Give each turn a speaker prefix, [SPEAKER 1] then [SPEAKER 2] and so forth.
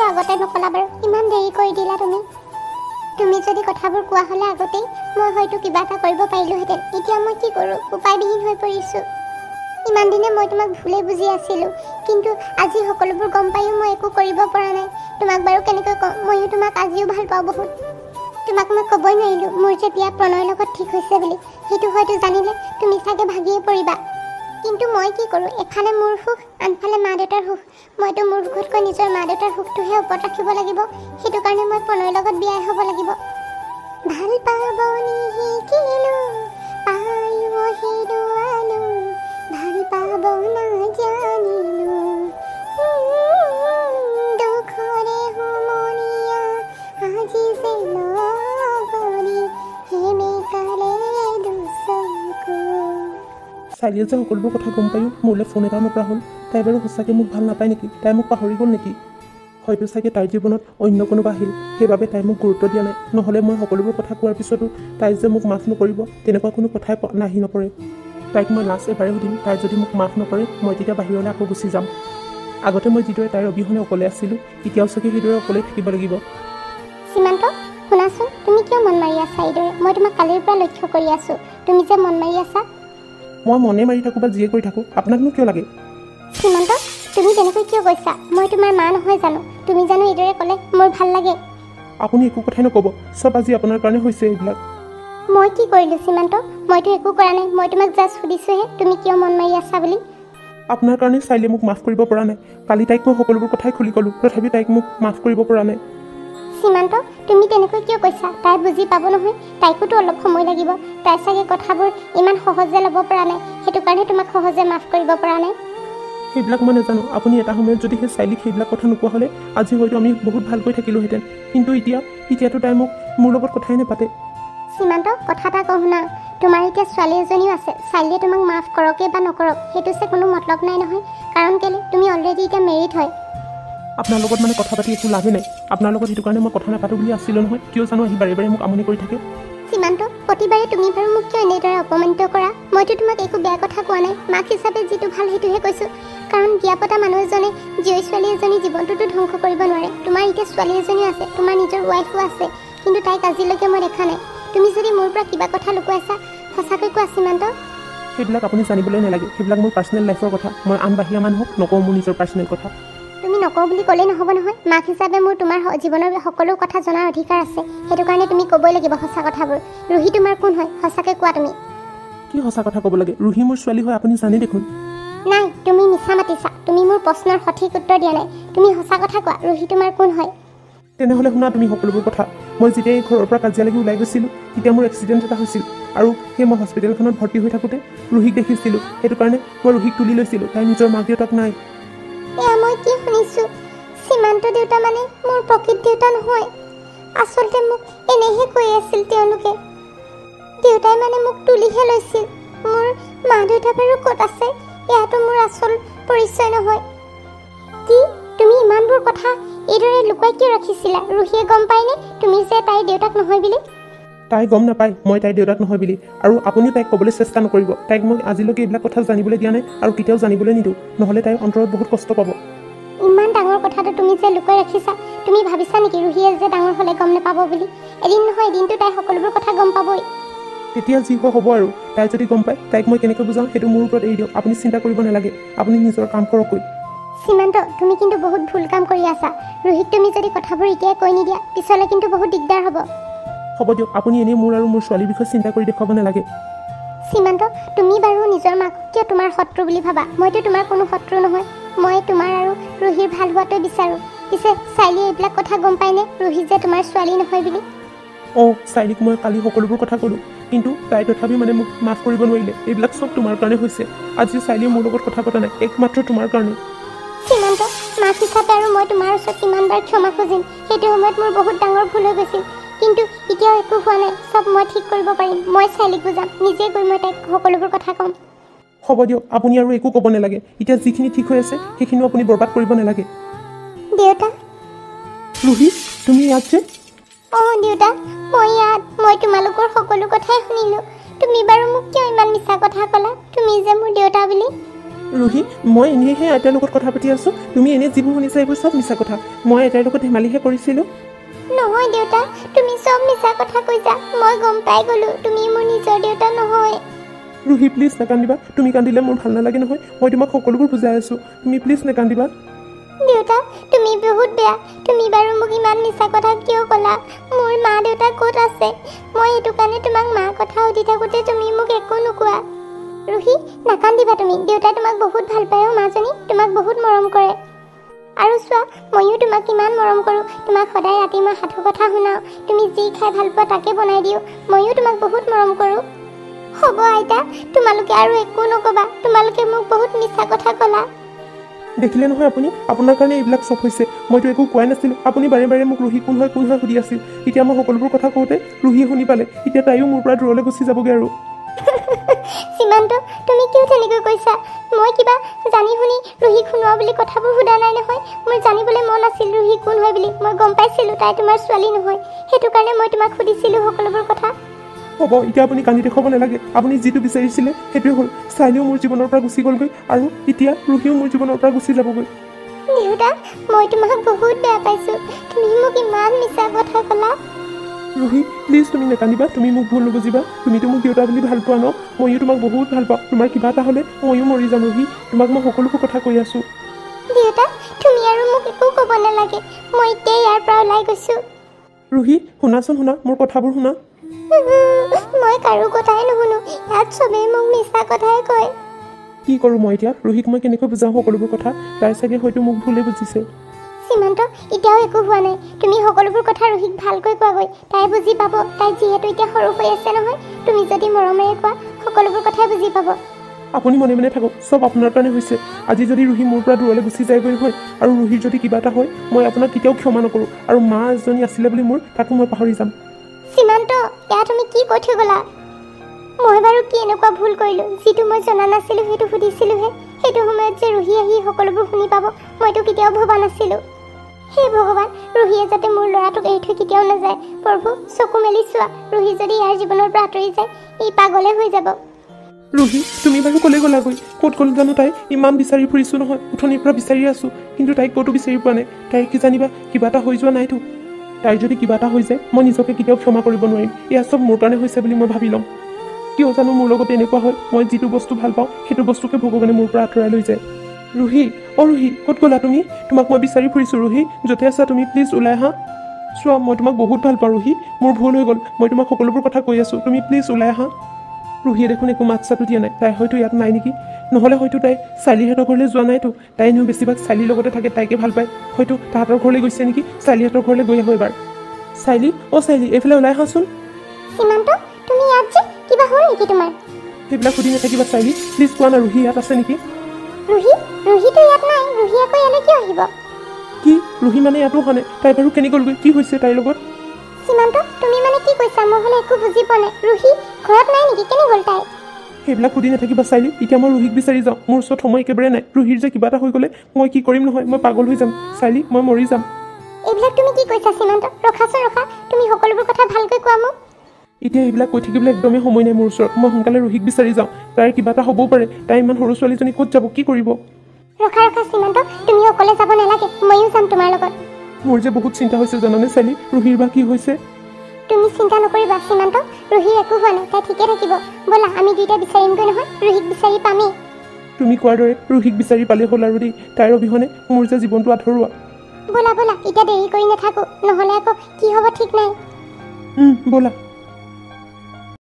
[SPEAKER 1] কিয় আগতে নকলা বাৰু? ইমান দেৰি কৰি দিলা তুমি। তুমি যদি কথাবোৰ কোৱা হ'লে আগতেই মই হয়তো কিবা এটা কৰিব পাৰিলোহেঁতেন। এতিয়া মই কি কৰোঁ? উপায়বিহীন হৈ পৰিছোঁ। ইমান দিনে মই তোমাক ভুলেই বুজি আছিলোঁ, কিন্তু আজি সকলোবোৰ গম পায়ো মই একো কৰিব পৰা নাই। তোমাক বাৰু কেনেকৈ কওঁ? ময়ো তোমাক আজিও ভাল পাওঁ বহুত। তোমাক মই ক'বই নোৱাৰিলোঁ মোৰ যে বিয়া প্ৰণয়ৰ লগত ঠিক হৈছে বুলি। সেইটো হয়তো জানিলে তুমি চাগে ভাগিয়ে পৰিবা। কিন্তু মই কি কৰোঁ? এফালে মোৰ সুখ, আনফালে মা দেউতাৰ সুখ। মইতো মোৰ সুখতকৈ নিজৰ মা দেউতাৰ সুখটোহে ওপৰত ৰাখিব লাগিব। সেইটো কাৰণে মই প্ৰণয়ৰ লগত বিয়াই হ'ব লাগিব। ভাল পাবনি শিকিলোঁ, পায়ো হেৰুৱালোঁ, ভাল পাব নাজানিলোঁ, দুখৰে হুমৰীয়া আজি যে লগৰি সেমেকালে দুচকু।
[SPEAKER 2] চাৰিয়ে যে সকলোবোৰ কথা গম পায়ো মোলৈ ফোন এটাও নকৰা হ'ল। তাই বাৰু সঁচাকৈ মোক ভাল নাপায় নেকি? তাই মোক পাহৰি গ'ল নেকি? হয়তো চাগে তাইৰ জীৱনত অন্য কোনোবা আহিল, সেইবাবে তাই মোক গুৰুত্ব দিয়া নাই। নহ'লে মই সকলোবোৰ কথা কোৱাৰ পিছতো তাই যে মোক মাফ নকৰিব তেনেকুৱা কোনো কথাই আহি নপৰে। তাইক মই লাষ্ট এবাৰে সুধিম, তাই যদি মোক মাফ নকৰে মই তেতিয়া বাহিৰলৈ আকৌ গুচি যাম। আগতে মই যিদৰে তাইৰ অবিহনে অকলে আছিলোঁ, এতিয়াও চাগে সেইদৰে অকলেই থাকিব লাগিব।
[SPEAKER 1] সীমান্ত, শুনাচোন, তুমি কিয় মন মাৰি আছা এইদৰে? মই তোমাক কালিৰ পৰা লক্ষ্য কৰি আছোঁ। তুমি যে মন মাৰি আছা।
[SPEAKER 2] মই মনে মাৰি থাকোঁ বা যিয়ে কৰি থাকোঁ, আপোনাকনো কিয় লাগে?
[SPEAKER 1] সীমান্ত, তুমি তেনেকৈ কিয় কৈছা? মই তোমাৰ মা নহয় জানো? তুমি জানো এইদৰে ক'লে মোৰ ভাল লাগে?
[SPEAKER 2] আপুনি একো কথাই নক'ব। চব আজি আপোনাৰ কাৰণে হৈছে এইবিলাক।
[SPEAKER 1] মই কি কৰিলোঁ সীমান্ত? মইতো একো কৰা নাই। মই তোমাক জাষ্ট সুধিছোঁহে তুমি কিয় মন মাৰি আছা বুলি।
[SPEAKER 2] আপোনাৰ কাৰণে চাইলে মোক মাফ কৰিব পৰা নাই। কালি তাইক মই সকলোবোৰ কথাই খুলি ক'লোঁ, তথাপি তাইক মোক মাফ কৰিব পৰা নাই।
[SPEAKER 1] সীমান্ত, তুমি তেনেকৈ কিয় কৈছা? তাই বুজি পাব নহয়। তাইকোতো অলপ সময় লাগিব। তাই চাগে কথাবোৰ ইমান সহজে ল'ব পৰা নাই, সেইটো কাৰণে তোমাক সহজে মাফ কৰিব পৰা নাই।
[SPEAKER 2] সেইবিলাক মই নাজানো। আপুনি এটা সময়ত যদি সেই চাইলিক সেইবিলাক কথা নোকোৱা হ'লে আজি হয়তো আমি বহুত ভালকৈ থাকিলোহেঁতেন। কিন্তু এতিয়াতো তাই মোৰ লগত কথাই নাপাতে।
[SPEAKER 1] সীমান্ত, কথা এটা কওঁ শুনা। তোমাৰ এতিয়া ছোৱালী এজনীও আছে। চাইলিয়ে তোমাক মাফ কৰকে বা নকৰক সেইটো যে কোনো মতলব নাই নহয়। কাৰণ কেলে তুমি অলৰেডি এতিয়া মেৰিড হয়।
[SPEAKER 2] আপোনাৰ লগত মানে কথা পাতি একো লাভেই নাই। আপোনাৰ লগত সেইটো কাৰণে মই কথা নাপাতো বুলি আছিলোঁ নহয়। কিয় জানো আহি বাৰে বাৰে মোক আমনি কৰি থাকে।
[SPEAKER 1] সীমান্ত, প্ৰতিবাৰে তুমি বাৰু মোক কিয় এনেদৰে অপমানিত কৰা? মইতো তোমাক একো বেয়া কথা কোৱা নাই। মাক হিচাপে যিটো ভাল সেইটোহে কৈছোঁ। কাৰণ বিয়া পতা মানুহ এজনে জীয়ৰী ছোৱালী এজনী জীৱনটোতো ধ্বংস কৰিব নোৱাৰে। তোমাৰ এতিয়া ছোৱালী এজনীও আছে, তোমাৰ নিজৰ ৱাইফো আছে, কিন্তু তাইক আজিলৈকে মই দেখা নাই। তুমি যদি মোৰ পৰা কিবা কথা লুকুৱাইছা, সঁচাকৈ কোৱা সীমান্ত।
[SPEAKER 2] সেইবিলাক আপুনি জানিবলৈ নালাগে। সেইবিলাক মোৰ পাৰ্চনেল লাইফৰ কথা। মই আন বাহিৰা মানুহক নকওঁ মোৰ নিজৰ পাৰ্চনেল কথা।
[SPEAKER 1] তুমি নকওঁ বুলি ক'লেই নহ'ব নহয়। মাক হিচাপে মোৰ তোমাৰ জীৱনৰ সকলো কথা জনাৰ অধিকাৰ আছে। সেইটো কাৰণে তুমি ক'বই লাগিব সঁচা কথাবোৰ। ৰুহি তোমাৰ কোন হয়? সঁচাকৈ কোৱা তুমি।
[SPEAKER 2] কি সঁচা কথা ক'ব লাগে? ৰুহি মোৰ ছোৱালী হয়, আপুনি জানে দেখোন।
[SPEAKER 1] নাই, তুমি মিছা মাতিছা। তুমি মোৰ প্ৰশ্নৰ সঠিক উত্তৰ দিয়া নাই। তুমি সঁচা কথা কোৱা, ৰুহি তোমাৰ কোন হয়?
[SPEAKER 2] তেনেহ'লে শুনা তুমি সকলোবোৰ কথা। মই যেতিয়া এই ঘৰৰ পৰা কাজিয়া লাগি ওলাই গৈছিলোঁ, তেতিয়া মোৰ এক্সিডেণ্ট এটা হৈছিল। আৰু সেই মই হস্পিটেলখনত ভৰ্তি হৈ থাকোঁতে ৰুহিক দেখিছিলোঁ। সেইটো কাৰণে মই ৰুহিক তুলি লৈছিলোঁ। তাইৰ নিজৰ মাক দেউতাক নাই।
[SPEAKER 1] এয়া মই কি শুনিছোঁ? সীমান্ত দেউতা মানে মোৰ প্ৰকৃত দেউতা নহয়। আচলতে মোক এনেহে কৈ আছিল তেওঁলোকে। দেউতাই মানে মোক তুলিহে লৈছিল। মোৰ মা দেউতা বাৰু ক'ত আছে? এয়াতো মোৰ আচল পৰিচয় নহয়। কি তুমি ইমানবোৰ কথা এইদৰে লুকুৱাই কিয় ৰাখিছিলা? ৰুহিয়ে গম পায়নে তুমি যে তাইৰ দেউতাক নহয় বুলি?
[SPEAKER 2] তাই গম নাপায় মই তাইৰ দেউতাক নহয় বুলি। আৰু আপুনিও তাইক ক'বলৈ চেষ্টা নকৰিব। তাইক মই আজিলৈকে এইবিলাক কথা জানিবলৈ দিয়া নাই আৰু কেতিয়াও জানিবলৈ নিদিওঁ। নহ'লে তাইৰ অন্তৰত বহুত কষ্ট পাব।
[SPEAKER 1] ইমান ডাঙৰ কথাটো তুমি যে লুকুৱাই ৰাখিছা, তুমি ভাবিছা নেকি ৰুহিয়ে যে ডাঙৰ হ'লে গম নাপাব বুলি? এদিন নহয় এদিনটো তাই সকলোবোৰ কথা গম পাবই।
[SPEAKER 2] তেতিয়া যি হয় হ'ব আৰু। তাই যদি গম পায় তাইক মই কেনেকৈ বুজাওঁ সেইটো মোৰ ওপৰত এৰি দিয়ক। আপুনি চিন্তা কৰিব নালাগে। আপুনি নিজৰ কাম কৰককৈ।
[SPEAKER 1] সীমান্ত, তুমি কিন্তু বহুত ভুল কাম কৰি আছা। ৰুহিক তুমি যদি কথাবোৰ এতিয়াই কৈ নিদিয়া, পিছলৈ কিন্তু বহুত দিগদাৰ হ'ব।
[SPEAKER 2] হ'ব দিয়ক। আপুনি এনেই মোৰ আৰু মোৰ ছোৱালীৰ বিষয়ে চিন্তা কৰি দেখুৱাব নালাগে।
[SPEAKER 1] সীমান্ত, তুমি বাৰু নিজৰ মাক কিয় তোমাৰ শত্ৰু বুলি ভাবা? মইতো তোমাৰ কোনো শত্ৰু নহয়। মই তোমাৰ আৰু ৰুহিৰ ভাল হোৱাটোৱে বিচাৰোঁ। পিছে চাইলিয়ে এইবিলাক কথা গম পায়নে ৰুহি যে তোমাৰ ছোৱালী নহয় বুলি?
[SPEAKER 2] চাইলিক মই কালি সকলোবোৰ কথা ক'লোঁ, কিন্তু তাই তথাপি মানে মোক মাফ কৰিব নোৱাৰিলে। এইবিলাক চব তোমাৰ কাৰণে হৈছে। আজি চাইলিয়ে মোৰ লগত কথা পতা নাই, একমাত্ৰ তোমাৰ কাৰণে।
[SPEAKER 1] সীমান্ত, মাক হিচাপে আৰু মই তোমাৰ ওচৰত কিমানবাৰ ক্ষমা খুজিম। সেইটো সময়ত মোৰ বহুত ডাঙৰ ভুল হৈ গৈছিল, কিন্তু এতিয়াও একো হোৱা নাই। চব মই ঠিক কৰিব পাৰিম। মই চাইলিক বুজাম, নিজে গৈ মই তাইক সকলোবোৰ কথা ক'ম।
[SPEAKER 2] হ'ব দিয়ক। আপুনি আৰু একো ক'ব নালাগে। এতিয়া যিখিনি ঠিক হৈ আছে সেইখিনিও আপুনি বৰবাদ কৰিব নালাগে।
[SPEAKER 1] দেউতা।
[SPEAKER 2] ৰুহি, তুমি ইয়াত যে?
[SPEAKER 1] দেউতা, মই ইয়াত। মই তোমালোকৰ সকলো কথাই শুনিলোঁ। তুমি বাৰু মোক কিয় ইমান মিছা কথা ক'লা তুমি যে মোৰ দেউতা বুলি?
[SPEAKER 2] ৰুহি মই এনেইহে আইতাৰ লগত কথা পাতি আছোঁ তুমি এনেই যিবোৰ শুনিছা এইবোৰ চব মিছা কথা মই আইতাৰ লগত ধেমালিহে কৰিছিলোঁ
[SPEAKER 1] নহয় দেউতা তুমি চব মিছা কথা কৈছা মই গম পাই গ'লো তুমি মোৰ নিজৰ দেউতা নহয়
[SPEAKER 2] ৰুহি প্লিজ নাকান্দিবা তুমি কান্দিলে মোৰ ভাল নালাগে নহয় মই তোমাক সকলোবোৰ বুজাই আছোঁ তুমি প্লিজ নাকান্দিবা
[SPEAKER 1] দেউতা তুমি বহুত বেয়া তুমি বাৰু মোক ইমান মিছা কথা কিয় ক'লা মোৰ মা দেউতা ক'ত আছে মই সেইটো কাৰণে তোমাক মাৰ কথা সুধি থাকোঁতে তুমি মোক একো নোকোৱা ৰুহি নাকান্দিবা তুমি দেউতাই তোমাক বহুত ভাল পায় মাজনী তোমাক বহুত মৰম কৰে আৰু চোৱা ময়ো তোমাক কিমান মৰম কৰোঁ তোমাক সদায় ৰাতি মই সাধু কথা শুনাওঁ তুমি যি খাই ভাল পোৱা তাকে বনাই দিওঁ ময়ো তোমাক বহুত মৰম কৰোঁ হ'ব আইতা তোমালোকে আৰু একো নক'বা তোমালোকে মোক বহুত মিছা কথা ক'লা
[SPEAKER 2] দেখিলে নহয় আপুনি আপোনাৰ কাৰণে এইবিলাক চব হৈছে মইতো একো কোৱাই নাছিলোঁ আপুনি বাৰে বাৰে মোক ৰুহি কোন হয় সুধি আছিল এতিয়া মই সকলোবোৰ কথা কওঁতে ৰুহিয়ে শুনি পালে এতিয়া তাইও মোৰ পৰা দূৰলৈ গুচি যাবগৈ আৰু
[SPEAKER 1] সীমান্ত তুমি কিয় তেনেকৈ কৈছা মই কিবা জানি শুনি ৰুহিক শুনোৱা বুলি কথাবোৰ সোধা নাই নহয় মোৰ জানিবলৈ মন আছিল ৰুহি কোন হয় বুলি মই গম পাইছিলোঁ তাই তোমাৰ ছোৱালী নহয় সেইটো কাৰণে মই তোমাক সুধিছিলোঁ সকলোবোৰ কথা
[SPEAKER 2] হ'ব এতিয়া আপুনি কান্দি দেখুৱাব নালাগে আপুনি যিটো বিচাৰিছিলে সেইটোৱে হ'ল চাইলেও মোৰ জীৱনৰ পৰা গুচি গ'লগৈ আৰু এতিয়া ৰুহিও মোৰ জীৱনৰ পৰা গুচি যাবগৈ
[SPEAKER 1] দেউতা মই তোমাক বহুত বেয়া পাইছোঁ তুমি মোক ইমান মিছা কথা ক'লা
[SPEAKER 2] ৰুহি প্লিজ তুমি নাকান্দিবা তুমি মোক ভুল নুবুজিবা তুমিতো মোক দেউতা বুলি ভাল পোৱা ন ময়ো তোমাক বহুত ভাল পাওঁ তোমাৰ কিবা এটা হ'লে ময়ো মৰি যাম ৰুহি তোমাক মই সকলোবোৰ কথা কৈ আছোঁ
[SPEAKER 1] দেউতা তুমি আৰু মোক একো ক'ব নালাগে মই এতিয়া ইয়াৰ পৰা ওলাই গৈছোঁ
[SPEAKER 2] ৰুহি শুনাচোন শুনা মোৰ কথাবোৰ শুনা
[SPEAKER 1] মই কাৰো কথাই নুশুনো ইয়াত চবেই মোক মিছা কথাই কয়
[SPEAKER 2] কি কৰোঁ মই এতিয়া ৰুহিক মই কেনেকৈ বুজাওঁ সকলোবোৰ কথা তাই চাগে হয়তো মোক ভুলে বুজিছে
[SPEAKER 1] সীমান্ত এতিয়াও একো হোৱা নাই তুমি সকলোবোৰ কথা ৰুহিক ভালকৈ কোৱাগৈ তাই বুজি পাব তাই যিহেতু এতিয়া সৰু হৈ আছে নহয় তুমি যদি মৰমেৰে কোৱা সকলোবোৰ কথাই বুজি পাব
[SPEAKER 2] আপুনি মনে মনে থাকক চব আপোনাৰ কাৰণে হৈছে আজি যদি ৰুহি মোৰ পৰা দূৰলৈ গুচি যায়গৈ নহয় আৰু ৰুহিৰ যদি কিবা এটা হয় মই আপোনাক কেতিয়াও ক্ষমা নকৰোঁ আৰু মা এজনী আছিলে বুলি মোৰ তাকো মই পাহৰি যাম
[SPEAKER 1] সীমান্ত এয়া তুমি কি কৈ থৈ গ'লা মই বাৰু কি এনেকুৱা ভুল কৰিলোঁ যিটো মই জনা নাছিলোঁ সেইটো সুধিছিলোঁহে সেইটো সময়ত যে ৰুহি আহি সকলোবোৰ শুনি পাব মইতো কেতিয়াও ভবা নাছিলোঁ হে ভগৱান ৰুহিয়ে যাতে মোৰ ল'ৰাটোক এৰি থৈ কেতিয়াও নাযায় প্ৰভু চকু মেলি চোৱা ৰুহি যদি ইয়াৰ জীৱনৰ পৰা আঁতৰি যায় ই পাগলে হৈ যাব
[SPEAKER 2] ৰুহি তুমি বাৰু ক'লৈ গ'লাগৈ ক'ত গ'ল জানো তাই ইমান বিচাৰি ফুৰিছোঁ নহয় উঠনিৰ পৰা বিচাৰি আছোঁ কিন্তু তাইক ক'তো বিচাৰি পোৱা নাই তাইক কি জানিবা কিবা এটা হৈ যোৱা নাইতো তাইৰ যদি কিবা এটা হৈ যায় মই নিজকে কেতিয়াও ক্ষমা কৰিব নোৱাৰিম এয়া চব মোৰ কাৰণে হৈছে বুলি মই ভাবি ল'ম কিয় জানো মোৰ লগত এনেকুৱা হয় মই যিটো বস্তু ভাল পাওঁ সেইটো বস্তুকে ভগৱানে মোৰ পৰা আঁতৰাই লৈ যায় ৰুহি ৰুহি ক'ত গ'লা তুমি তোমাক মই বিচাৰি ফুৰিছোঁ ৰুহি য'তে আছা তুমি প্লিজ ওলাই আহা চোৱা মই তোমাক বহুত ভাল পাওঁ ৰুহি মোৰ ভুল হৈ গ'ল মই তোমাক সকলোবোৰ কথা কৈ আছোঁ তুমি প্লিজ ওলাই আহা ৰুহিয়ে দেখোন একো মাত চাতো দিয়া নাই তাই হয়তো ইয়াত নাই নেকি নহ'লে হয়তো তাই চাইলিহঁতৰ ঘৰলৈ যোৱা নাইতো তাই এনেও বেছিভাগ চাইলিৰ লগতে থাকে তাইকে ভাল পায় হয়তো তাহাঁতৰ ঘৰলৈ গৈছে নেকি চাইলিহঁতৰ ঘৰলৈ গৈ আহোঁ এবাৰ চাইলি চাইলি এইফালে ওলাই আহাচোন
[SPEAKER 1] সীমান্ত তুমি ইয়াত যে কিবা হ'ল নেকি তোমাৰ
[SPEAKER 2] সেইবিলাক সুধি নাথাকিবা চাইলি প্লিজ কোৱা না ৰুহি ইয়াত আছে নেকি
[SPEAKER 1] ৰুহিটো ইয়াত নাই ৰুহি আকৌ ইয়ালৈ কিয় আহিব
[SPEAKER 2] কি ৰুহি মানে ইয়াতো হোৱা নাই তাই বাৰু কেনেকৈ গ'লগৈ কি হৈছে তাইৰ লগত
[SPEAKER 1] সীমান্ত তুমি মানে কি কৈছা মই হ'লে একো বুজি পোৱা নাই ৰুহি ঘৰত নাই নেকি কেনে গ'ল তাই
[SPEAKER 2] সেইবিলাক সুধি নাথাকিবা চাইলি এতিয়া মই ৰুহিক বিচাৰি যাওঁ মোৰ ওচৰত সময় একেবাৰে নাই ৰুহিৰ যে কিবা এটা হৈ গ'লে মই কি কৰিম নহয় মই পাগল হৈ যাম চাইলি মই মৰি যাম
[SPEAKER 1] এইবিলাক তুমি কি কৈছা সীমান্ত ৰখাচোন ৰখা তুমি সকলোবোৰ কথা ভালকৈ কোৱা মোক
[SPEAKER 2] এতিয়া এইবিলাক কৈ থাকিবলৈ একদমেই সময় নাই মোৰ ওচৰত মই সোনকালে ৰুহিক বিচাৰি যাওঁ তাইৰ কিবা এটা হ'বও পাৰে তাই ইমান সৰু ছোৱালীজনী ক'ত যাব কি কৰিব
[SPEAKER 1] ৰখা সীমান্ত তুমি অকলে যাব নালাগে ময়ো যাম তোমাৰ লগত
[SPEAKER 2] মোৰ যে বহুত চিন্তা হৈছে জানানে চাইলি ৰুহিৰ বা কি হৈছে
[SPEAKER 1] তুমি চিন্তা নকৰিবা সীমান্ত ৰুহিৰ একো হোৱা নাই তাই ঠিকে থাকিব ব'লা আমি দুইটা বিচাৰিমগৈ নহয় ৰুহিক বিচাৰি পামেই
[SPEAKER 2] তুমি কোৱাৰ দৰে ৰুহিক বিচাৰি পালেই হ'ল আৰু দেই তাইৰ অবিহনে মোৰ যে জীৱনটো আধৰুৱা
[SPEAKER 1] ব'লা এতিয়া দেৰি কৰি নাথাকো নহ'লে আকৌ কি হ'ব ঠিক নাই
[SPEAKER 2] ব'লা